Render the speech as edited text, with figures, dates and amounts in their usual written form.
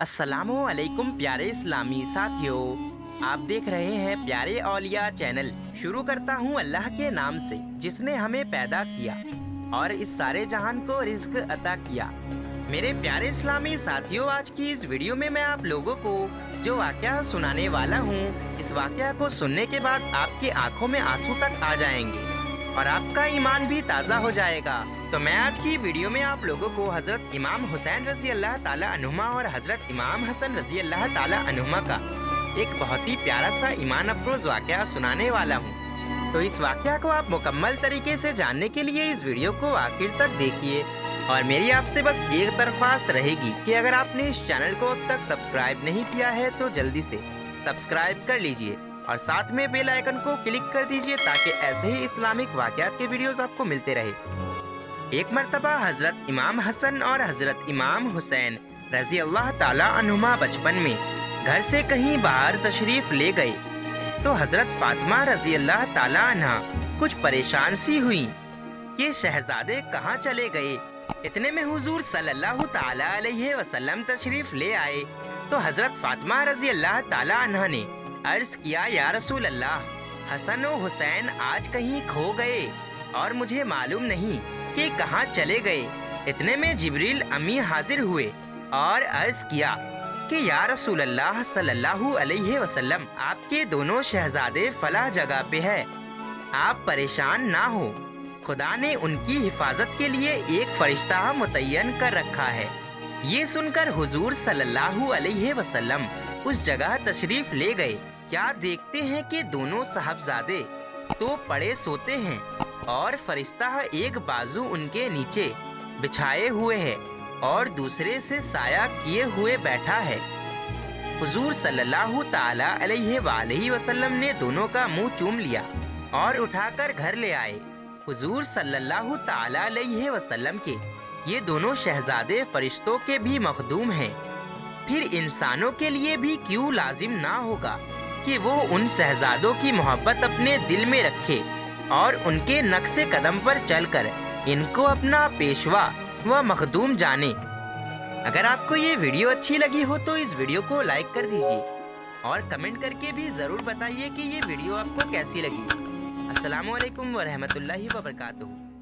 अस्सलामु अलैकुम प्यारे इस्लामी साथियों, आप देख रहे हैं प्यारे औलिया चैनल। शुरू करता हूँ अल्लाह के नाम से जिसने हमें पैदा किया और इस सारे जहान को रिज्क अता किया। मेरे प्यारे इस्लामी साथियों, आज की इस वीडियो में मैं आप लोगों को जो वाकया सुनाने वाला हूँ, इस वाकया को सुनने के बाद आपकी आंखों में आंसू तक आ जाएंगे और आपका ईमान भी ताज़ा हो जाएगा। तो मैं आज की वीडियो में आप लोगों को हजरत इमाम हुसैन रजी अल्लाह ताला अन्हुमा और हजरत इमाम हसन रजी अल्लाह ताला अन्हुमा का एक बहुत ही प्यारा सा ईमान अफरोज वाकया सुनाने वाला हूँ। तो इस वाकया को आप मुकम्मल तरीके से जानने के लिए इस वीडियो को आखिर तक देखिए और मेरी आपसे बस एक दरख्वास्त रहेगी कि अगर आपने इस चैनल को अब तक सब्सक्राइब नहीं किया है तो जल्दी से सब्सक्राइब कर लीजिए और साथ में बेल आइकन को क्लिक कर दीजिए ताकि ऐसे ही इस्लामिक वाकयात के वीडियोस आपको मिलते रहे। एक मर्तबा हजरत इमाम हसन और हजरत इमाम हुसैन रजी अल्लाह ताला अन्हुमा बचपन में घर से कहीं बाहर तशरीफ ले गए तो हजरत फातिमा रजी अल्लाह ताला अन्हा कुछ परेशान सी हुई कि शहजादे कहाँ चले गए। इतने में हुजूर सल्लल्लाहु ताला अलैहि वसल्लम तशरीफ ले आए तो हजरत फातिमा रजी अल्लाह ताला अन्हा ने अर्ज किया, या रसूल अल्लाह, हसन और हुसैन आज कहीं खो गए और मुझे मालूम नहीं कि कहाँ चले गए। इतने में जिब्रील अमी हाजिर हुए और अर्ज किया कि या रसूल अल्लाह सल्लल्लाहु अलैहि वसल्लम, आपके दोनों शहजादे फलाह जगह पे है, आप परेशान ना हो, खुदा ने उनकी हिफाजत के लिए एक फरिश्ता मुतय्यन कर रखा है। ये सुनकर हुजूर सल्लल्लाहु अलैहि वसल्लम उस जगह तशरीफ ले गए। क्या देखते हैं कि दोनों साहबजादे तो पड़े सोते हैं और फरिश्ता एक बाजू उनके नीचे बिछाए हुए है और दूसरे से साया किए हुए बैठा है। हुजूर सल्लल्लाहु ताला अलैहि वसल्लम ने दोनों का मुंह चूम लिया और उठाकर घर ले आए। हुजूर सल्लल्लाहु ताला अलैहि वसल्लम के ये दोनों शहजादे फरिश्तों के भी मखदूम हैं, फिर इंसानों के लिए भी क्यों लाजिम ना होगा कि वो उन शहजादों की मोहब्बत अपने दिल में रखे और उनके नक्शे कदम पर चलकर इनको अपना पेशवा व मखदूम जाने। अगर आपको ये वीडियो अच्छी लगी हो तो इस वीडियो को लाइक कर दीजिए और कमेंट करके भी ज़रूर बताइए कि ये वीडियो आपको कैसी लगी। अस्सलामु अलैकुम व रहमतुल्लाहि व बरकातुहू।